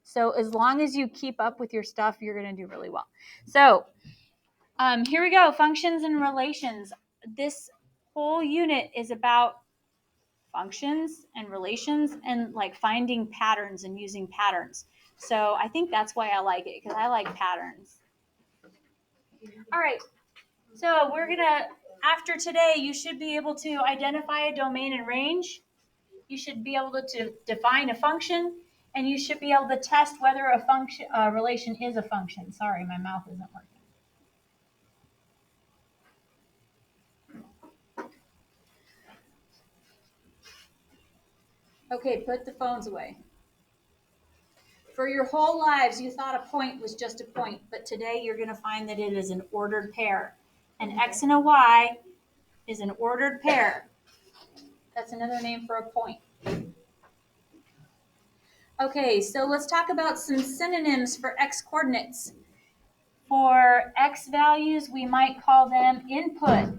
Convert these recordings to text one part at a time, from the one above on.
So as long as you keep up with your stuff, you're going to do really well. So here we go, functions and relations. This whole unit is about functions and relations and like finding patterns and using patterns. So I think that's why I like it, because I like patterns. All right, so we're gonna, after today, you should be able to identify a domain and range. You should be able to define a function, and you should be able to test whether a function relation is a function. Sorry, my mouth isn't working. Okay, put the phones away. For your whole lives, you thought a point was just a point, but today you're going to find that it is an ordered pair. An x and a y is an ordered pair. That's another name for a point. Okay, so let's talk about some synonyms for x coordinates. For x values, we might call them input.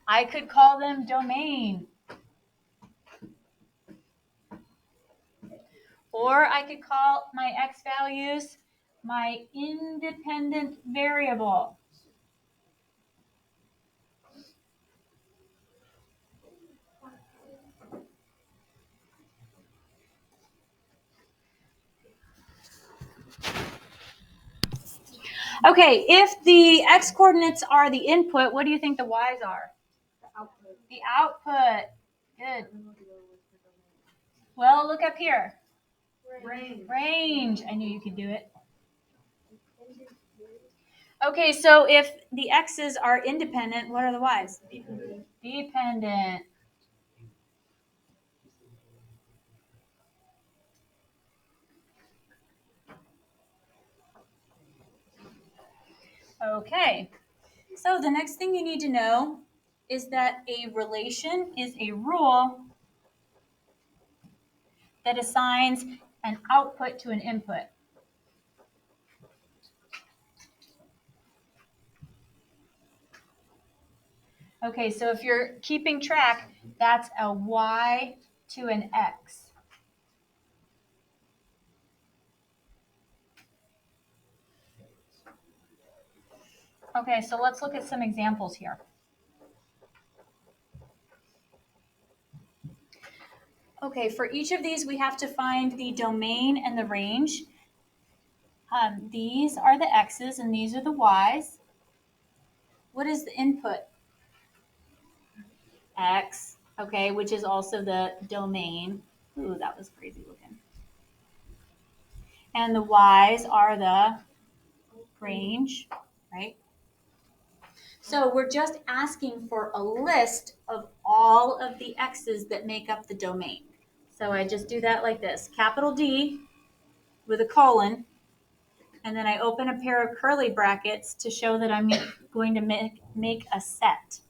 I could call them domain. Or I could call my x values my independent variable. Okay, if the x coordinates are the input, what do you think the y's are? The output. The output. Good. Well, look up here. Range. I knew you could do it. Okay, so if the x's are independent, what are the y's? Dependent. Okay, so the next thing you need to know is that a relation is a rule that assigns an output to an input. Okay, so if you're keeping track, that's a y to an x. Okay, so let's look at some examples here. Okay, for each of these, we have to find the domain and the range. These are the x's and these are the y's. What is the input? X, okay, which is also the domain. Ooh, that was crazy looking. And the y's are the range, right? So we're just asking for a list of all of the x's that make up the domain. So I just do that like this, capital D with a colon, and then I open a pair of curly brackets to show that I'm going to make a set.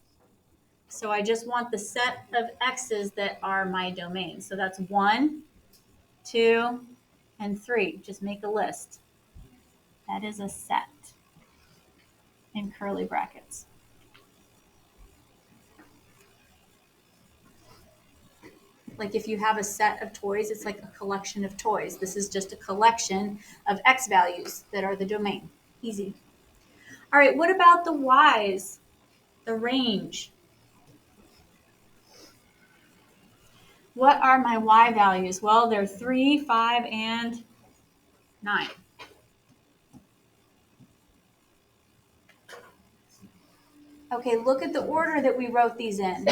So I just want the set of x's that are my domain. So that's 1, 2, and 3. Just make a list. That is a set in curly brackets. Like if you have a set of toys, it's like a collection of toys. This is just a collection of x values that are the domain. Easy. All right, what about the y's, the range? What are my y values? Well, they're 3, 5, and 9. Okay, look at the order that we wrote these in.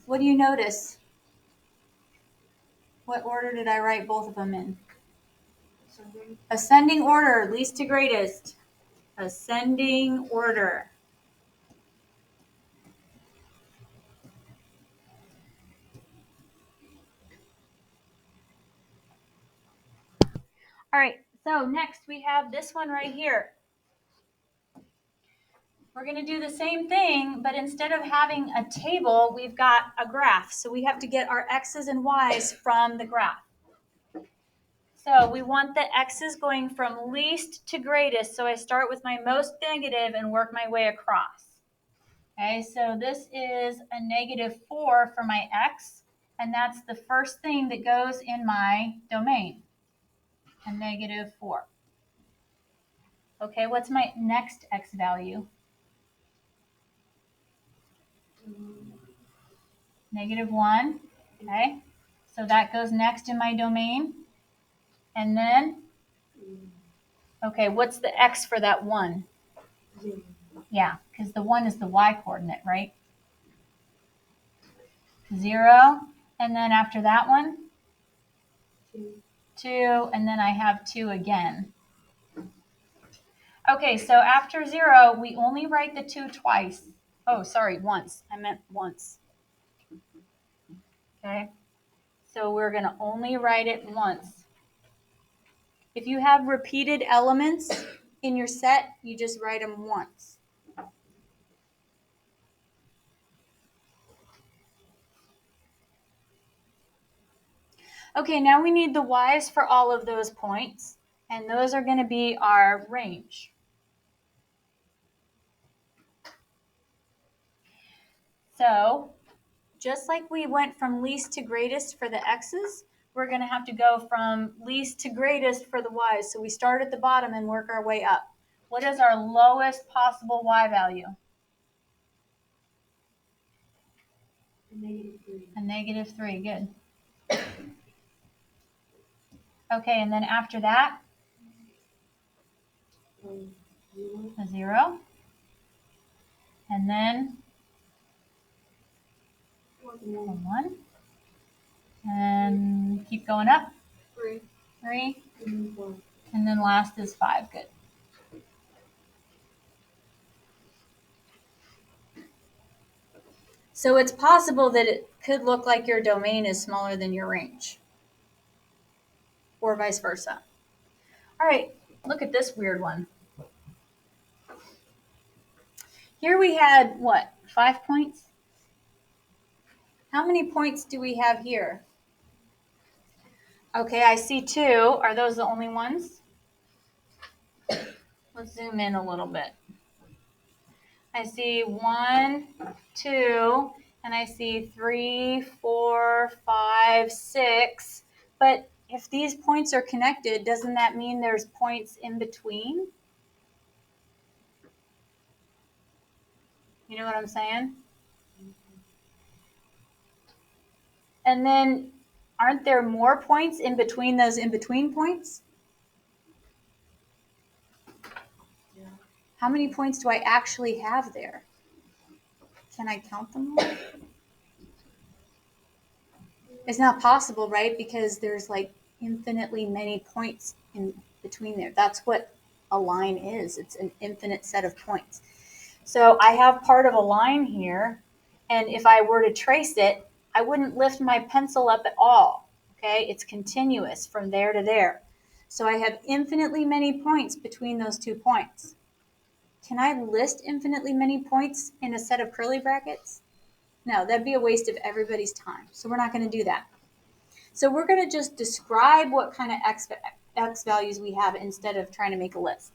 What do you notice? What order did I write both of them in? Ascending order, least to greatest. Ascending order. All right, so next we have this one right here. We're going to do the same thing, but instead of having a table, we've got a graph. So we have to get our x's and y's from the graph. So we want the x's going from least to greatest. So I start with my most negative and work my way across. Okay, so this is a -4 for my x, and that's the first thing that goes in my domain, a -4. Okay, what's my next x value? -1, okay? So that goes next in my domain. And then, okay, what's the x for that 1? 0. Yeah, because the 1 is the y coordinate, right? 0, and then after that one, 2, and then I have 2 again. Okay, so after 0, we only write the 2 twice. Oh, sorry, once. I meant once. Okay, so we're going to only write it once. If you have repeated elements in your set, you just write them once. Okay, now we need the y's for all of those points, and those are going to be our range. So, just like we went from least to greatest for the x's, we're going to have to go from least to greatest for the y's. So we start at the bottom and work our way up. What is our lowest possible y value? A -3, good. Okay, and then after that, a 0. And then a 1. And keep going up. 3. And then last is 5, good. So it's possible that it could look like your domain is smaller than your range, or vice versa. All right, look at this weird one. Here we had, what, 5 points? How many points do we have here? Okay, I see 2. Are those the only ones? Let's zoom in a little bit. I see 1, 2, and I see 3, 4, 5, 6. But if these points are connected, doesn't that mean there's points in between? You know what I'm saying? And then aren't there more points in between those in-between points? Yeah. How many points do I actually have there? Can I count them all? It's not possible, right? Because there's like infinitely many points in between there. That's what a line is. It's an infinite set of points. So I have part of a line here, and if I were to trace it, I wouldn't lift my pencil up at all. Okay, it's continuous from there to there. So I have infinitely many points between those 2 points. Can I list infinitely many points in a set of curly brackets? No, that'd be a waste of everybody's time. So we're not going to do that. So we're going to just describe what kind of x values we have instead of trying to make a list.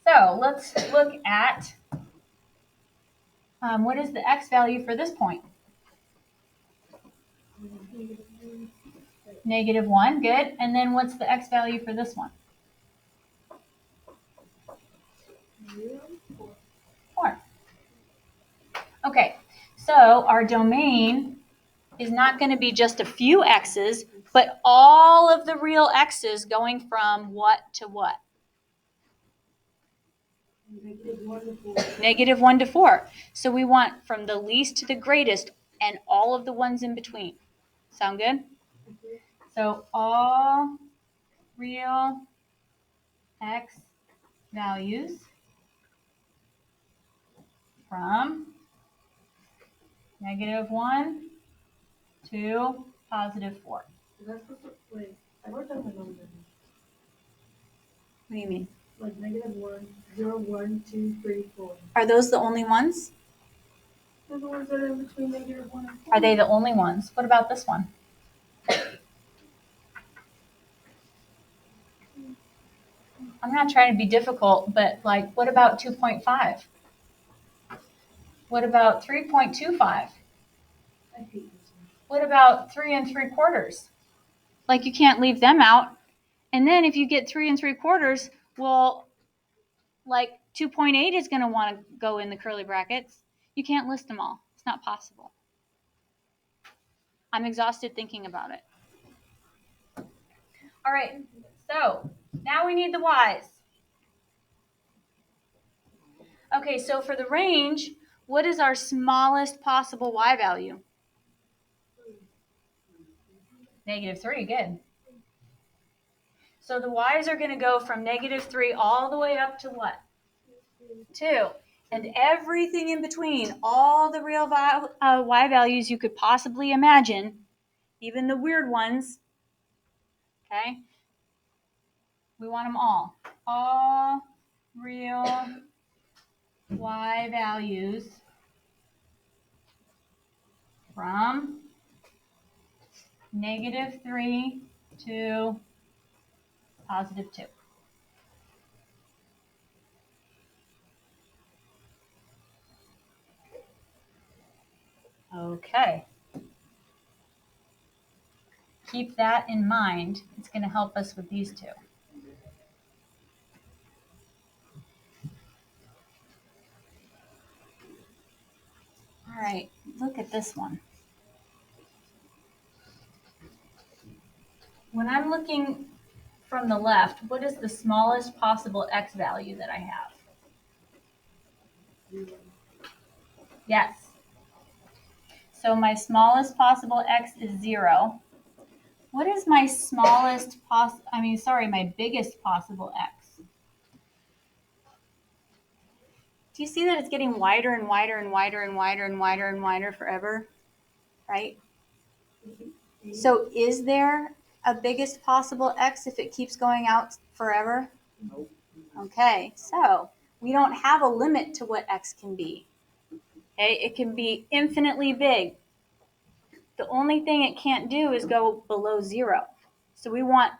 So let's look at what is the x value for this point? -1, good. And then what's the x value for this one? 4. Okay, so our domain is not going to be just a few x's, but all of the real x's going from what to what? -1 to 4. So we want from the least to the greatest and all of the ones in between. Sound good? So all real x values from -1 to +4. Wait, I wrote down the number. What do you mean? Like -1, 0, 1, 2, 3, 4. Are those the only ones? They're the ones that are in between -1 and 4. Are they the only ones? What about this one? I'm not trying to be difficult, but like, what about 2.5? What about 3.25? I hate this one. What about 3 3/4? Like you can't leave them out. And then if you get 3 3/4, well, like 2.8 is going to want to go in the curly brackets. You can't list them all. It's not possible. I'm exhausted thinking about it. All right, so now we need the y's. Okay, so for the range, what is our smallest possible y value? -3, good. So the y's are going to go from -3 all the way up to what? 2. And everything in between, all the real y values you could possibly imagine, even the weird ones, okay? We want them all. All real y values from -3 to +2. Okay. Keep that in mind. It's going to help us with these two. All right, look at this one. When I'm looking from the left, what is the smallest possible x value that I have? Yes. So my smallest possible x is 0. What is my my biggest possible x? Do you see that it's getting wider and wider and wider and wider and wider and wider forever? Right? So is there a biggest possible x if it keeps going out forever? Nope. Okay, so we don't have a limit to what x can be. Okay, it can be infinitely big. The only thing it can't do is go below 0. So we want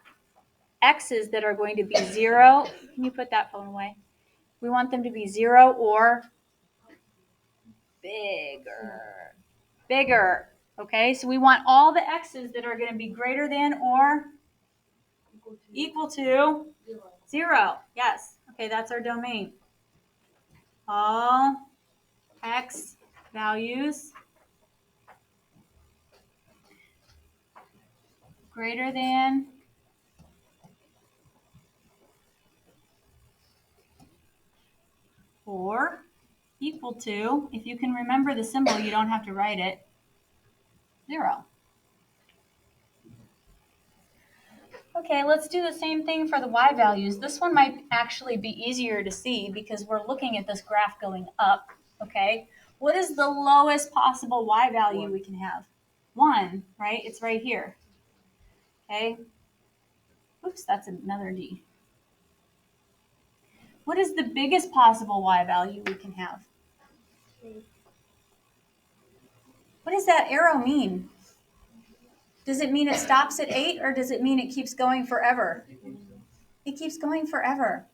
x's that are going to be 0. Can you put that phone away? We want them to be 0 or bigger. Bigger. Okay, so we want all the x's that are going to be greater than or equal to 0. Yes. Okay, that's our domain. All x values greater than or equal to, if you can remember the symbol, you don't have to write it, 0. Okay, let's do the same thing for the y values. This one might actually be easier to see because we're looking at this graph going up, okay? What is the lowest possible y value we can have? 1, right? It's right here, okay? Oops, that's another D. What is the biggest possible y value we can have? What does that arrow mean? Does it mean it stops at 8 or does it mean it keeps going forever? It keeps going forever.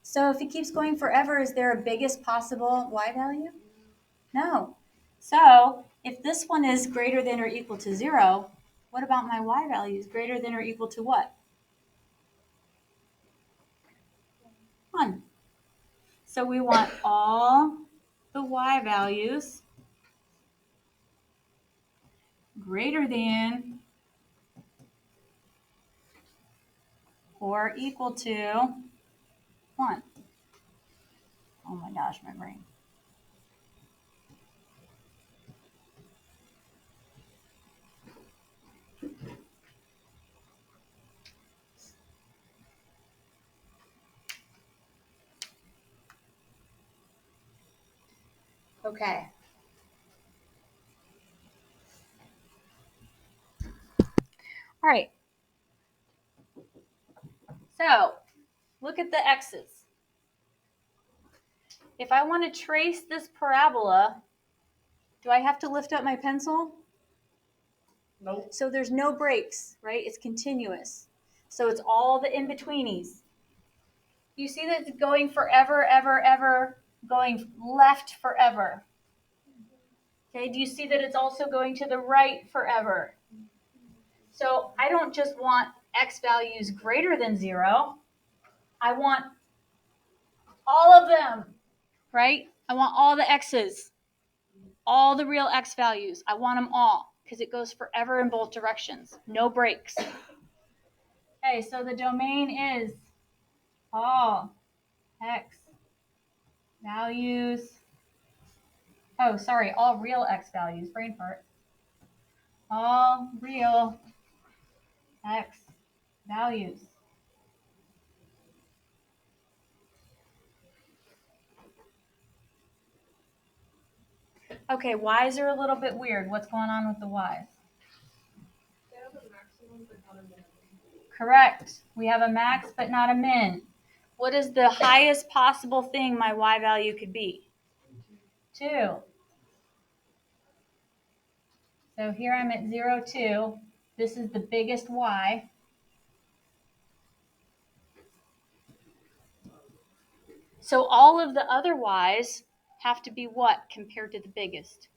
So if it keeps going forever, is there a biggest possible y value? No. So if this one is greater than or equal to 0, what about my y values? Greater than or equal to what? 1. So we want all the y values greater than or equal to 1. Oh my gosh, my brain. Okay. All right. So look at the x's. If I want to trace this parabola, do I have to lift up my pencil? Nope. So there's no breaks, right? It's continuous. So it's all the in-betweenies. You see that it's going forever, ever, ever, going left forever. Okay, do you see that it's also going to the right forever? So I don't just want x values greater than 0. I want all of them, right? I want all the x's, all the real x values. I want them all because it goes forever in both directions. No breaks. Okay, so the domain is all x values. Oh, sorry, all real x values. Brain fart. All real x values. Okay, y's are a little bit weird. What's going on with the y's? They have a maximum but not a minimum. Correct. We have a max but not a min. What is the highest possible thing my y value could be? 2. So here I'm at 0, 2. This is the biggest y. So all of the other y's have to be what compared to the biggest?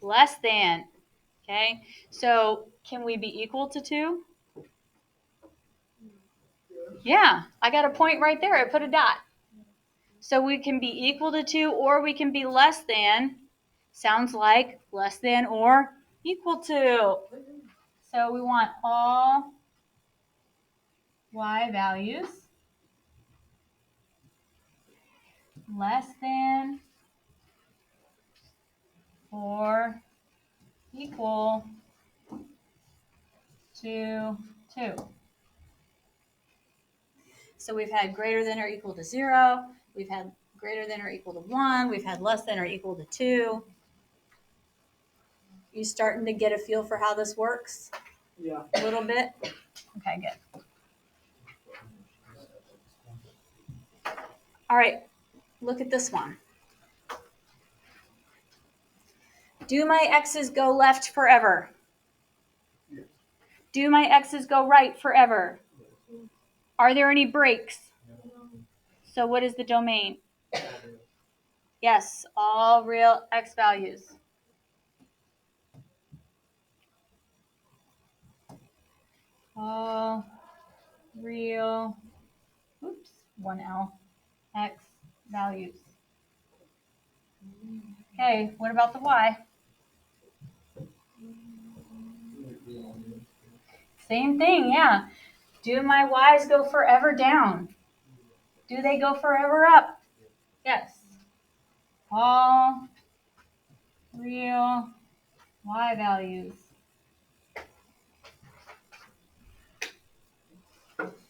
Less than. Okay, so can we be equal to 2? Yeah, I got a point right there. I put a dot. So we can be equal to 2 or we can be less than. Sounds like less than or equal to. So we want all y values less than or equal to 2. So we've had greater than or equal to 0. We've had greater than or equal to 1. We've had less than or equal to 2. You starting to get a feel for how this works? Yeah. A little bit? Okay, good. All right, look at this one. Do my x's go left forever? Yes. Do my x's go right forever? Are there any breaks? So what is the domain? Yes, all real x values. All real, oops, 1L, x values. Okay, what about the y? Same thing, yeah. Do my y's go forever down? Do they go forever up? Yes. All real y values.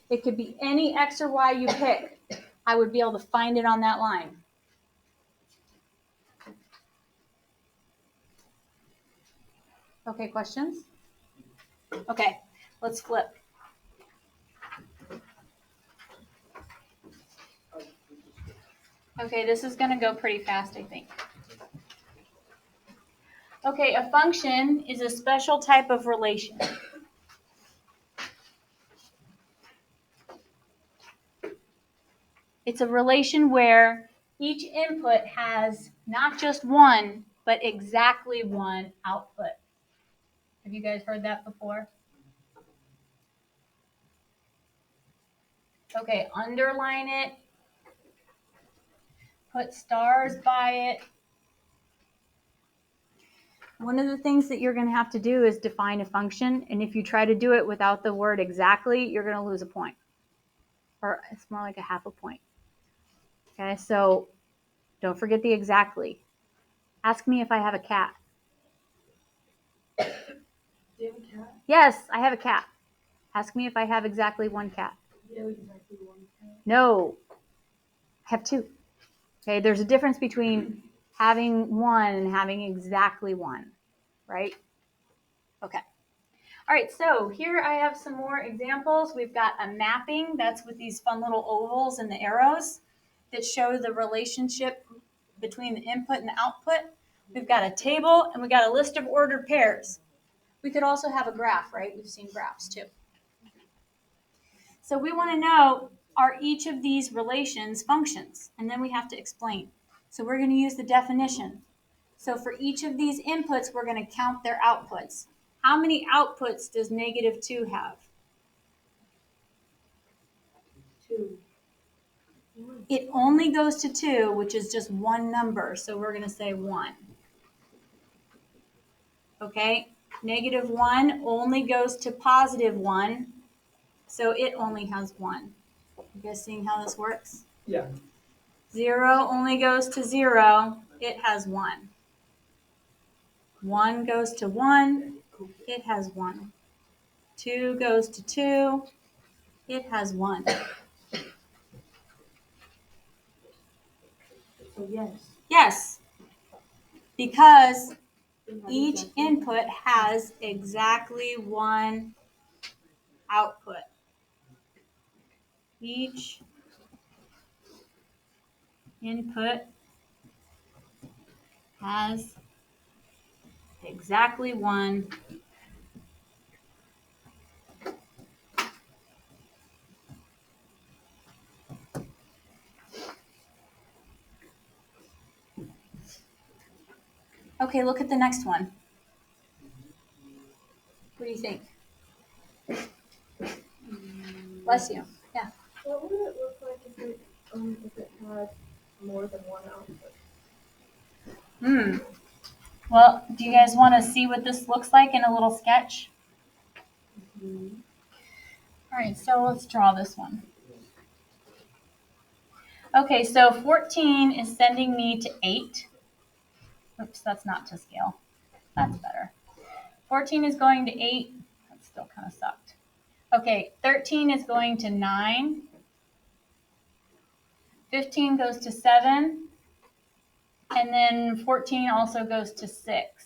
It could be any x or y you pick. I would be able to find it on that line. Okay, questions? Okay, let's flip. Okay, this is going to go pretty fast, I think. Okay, a function is a special type of relation. It's a relation where each input has not just one, but exactly one output. Have you guys heard that before? Okay, underline it. Put stars by it. One of the things that you're going to have to do is define a function, and if you try to do it without the word exactly, you're going to lose a point. Or it's more like a half a point. Okay, so don't forget the exactly. Ask me if I have a cat. Do you have a cat? Yes, I have a cat. Ask me if I have exactly one cat. Do you have exactly one cat? No, I have 2. Okay, there's a difference between having one and having exactly one, right? Okay. All right, so here I have some more examples. We've got a mapping, that's with these fun little ovals and the arrows that show the relationship between the input and the output. We've got a table and we've got a list of ordered pairs. We could also have a graph, right? We've seen graphs too. So we want to know, are each of these relations functions? And then we have to explain. So we're going to use the definition. So for each of these inputs, we're going to count their outputs. How many outputs does negative 2 have? 2. It only goes to 2, which is just one number. So we're going to say 1. Okay? Negative 1 only goes to positive 1. So it only has 1. You guys seeing how this works? Yeah. 0 only goes to 0. It has 1. 1 goes to 1. It has 1. 2 goes to 2. It has 1. So yes. Yes, because each input has exactly one output. Each input has exactly one. Okay, look at the next one. What do you think? Bless you. Yeah. What would it look like if it had more than one output? Well, do you guys want to see what this looks like in a little sketch? Mm-hmm. All right, so let's draw this one. Okay, so 14 is sending me to 8. Oops, that's not to scale. That's better. 14 is going to 8. That still kind of sucked. Okay, 13 is going to 9. 15 goes to 7. And then 14 also goes to 6.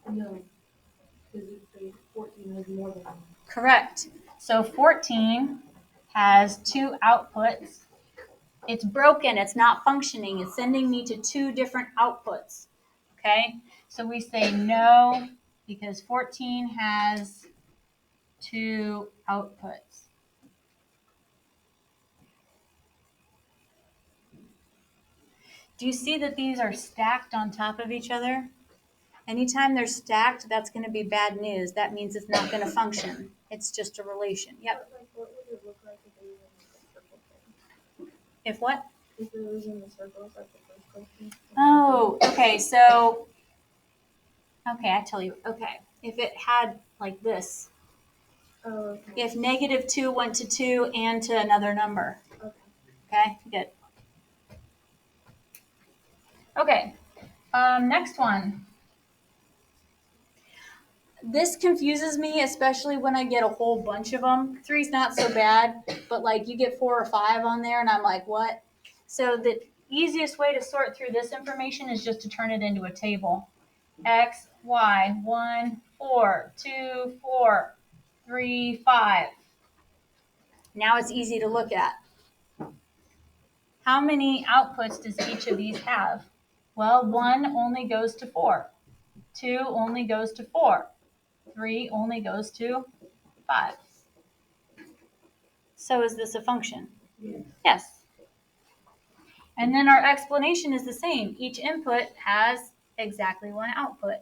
No, because 14 has more than one. Correct. So 14 has 2 outputs. It's broken. It's not functioning. It's sending me to 2 different outputs. Okay? So we say no because 14 has 2 outputs. Do you see that these are stacked on top of each other? Anytime they're stacked, that's going to be bad news. That means it's not going to function. It's just a relation. Yep. But, like, what would it look like if it was in the circle thing? If what? If it was in the circles, like the first question? Oh, okay. So, okay, I tell you. Okay. If it had like this, Oh, okay. if negative 2 went to 2 and to another number. Okay. Okay, good. Okay, next one. This confuses me, especially when I get a whole bunch of them. 3's not so bad, but like you get 4 or 5 on there, and I'm like, what? So the easiest way to sort through this information is just to turn it into a table. X, Y, 1, 4, 2, 4, 3, 5. Now it's easy to look at. How many outputs does each of these have? Well, 1 only goes to 4. 2 only goes to 4. 3 only goes to 5. So is this a function? Yes. Yes. And then our explanation is the same. Each input has exactly one output.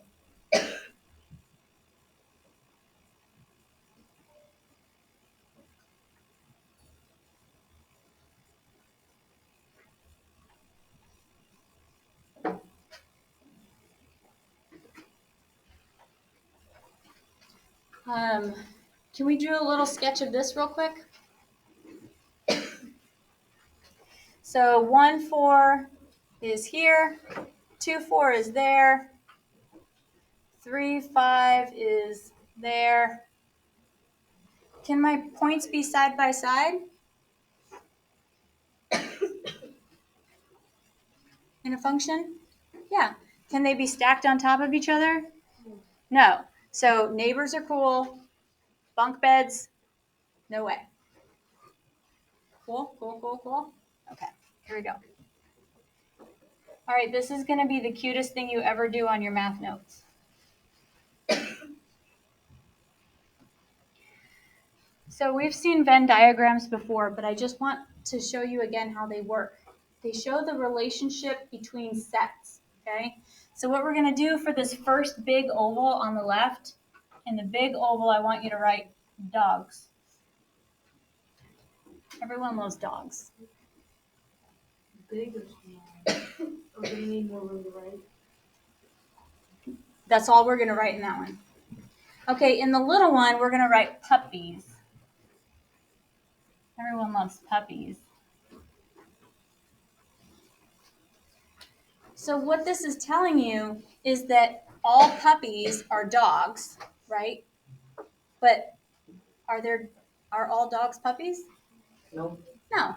Can we do a little sketch of this real quick? So 1, 4 is here. 2, 4 is there. 3, 5 is there. Can my points be side by side? In a function? Yeah. Can they be stacked on top of each other? No. So neighbors are cool. Bunk beds, no way. Cool, cool, cool, cool. Okay, here we go. All right, this is going to be the cutest thing you ever do on your math notes. So we've seen Venn diagrams before, but I just want to show you again how they work. They show the relationship between sets, okay? So what we're going to do for this first big oval on the left, in the big oval, I want you to write dogs. Everyone loves dogs. Big or small? Or do you need more room to write? That's all we're going to write in that one. Okay, in the little one, we're going to write puppies. Everyone loves puppies. So what this is telling you is that all puppies are dogs, right? But are all dogs puppies? No. No.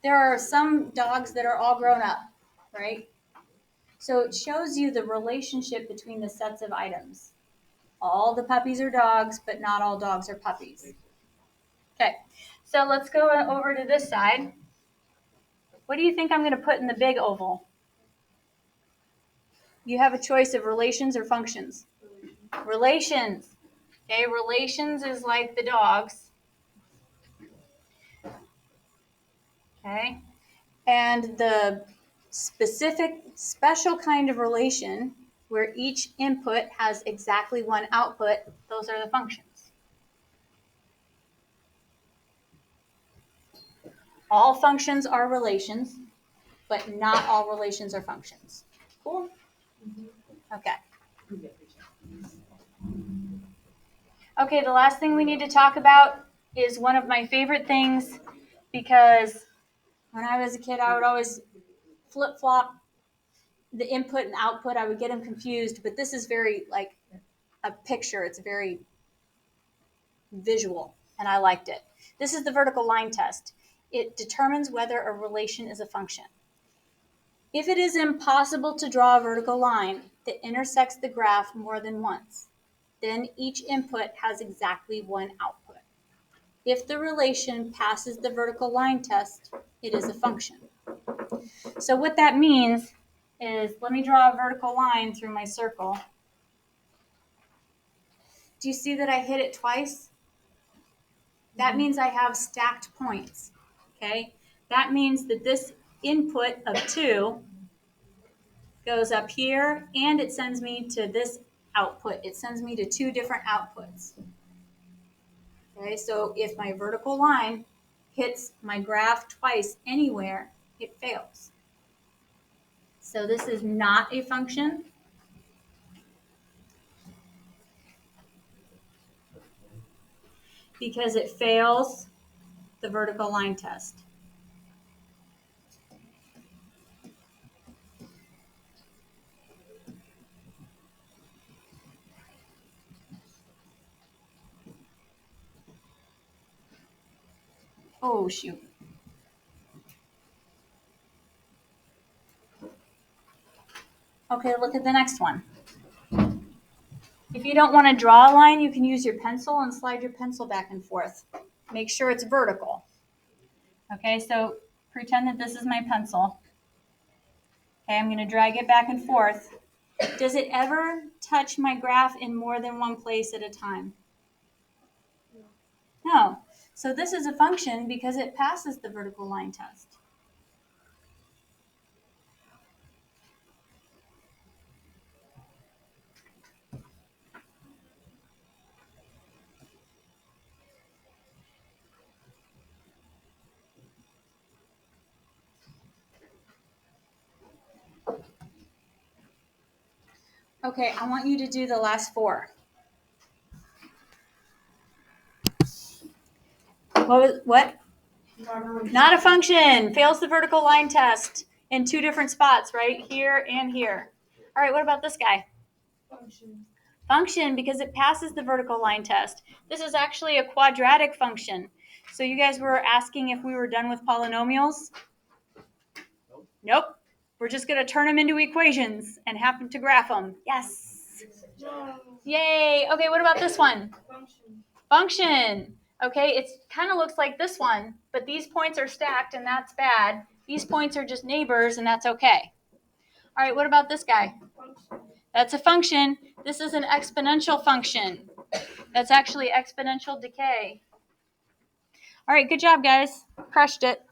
There are some dogs that are all grown up, right? So it shows you the relationship between the sets of items. All the puppies are dogs, but not all dogs are puppies. Okay, so let's go over to this side. What do you think I'm going to put in the big oval? You have a choice of relations or functions. Relations. Okay, relations is like the dogs. Okay, and the special kind of relation where each input has exactly one output, those are the functions. All functions are relations, but not all relations are functions. Cool? Okay. Okay, the last thing we need to talk about is one of my favorite things, because when I was a kid, I would always flip-flop the input and output. I would get them confused, but this is very like a picture. It's very visual, and I liked it. This is the vertical line test. It determines whether a relation is a function. If it is impossible to draw a vertical line that intersects the graph more than once, then each input has exactly one output. If the relation passes the vertical line test, it is a function. So what that means is, let me draw a vertical line through my circle. Do you see that I hit it twice? That means I have stacked points, okay? That means that this input of 2 goes up here, and it sends me to this output. It sends me to 2 different outputs. Okay, so if my vertical line hits my graph twice anywhere, it fails. So this is not a function. Because it fails the vertical line test. Oh, shoot. Okay, look at the next one. If you don't want to draw a line, you can use your pencil and slide your pencil back and forth. Make sure it's vertical. Okay, so pretend that this is my pencil. Okay, I'm going to drag it back and forth. Does it ever touch my graph in more than one place at a time? No. So this is a function because it passes the vertical line test. Okay, I want you to do the last 4. What? Not a function. Fails the vertical line test in 2 different spots, right? Here and here. All right, what about this guy? Function. Function, because it passes the vertical line test. This is actually a quadratic function. So you guys were asking if we were done with polynomials? Nope. We're just going to turn them into equations and happen to graph them. Yes. No. Yay. Okay, what about this one? Function. Function. Okay, it kind of looks like this one, but these points are stacked and that's bad. These points are just neighbors and that's okay. All right, what about this guy? Function. That's a function. This is an exponential function. That's actually exponential decay. All right, good job, guys. Crushed it.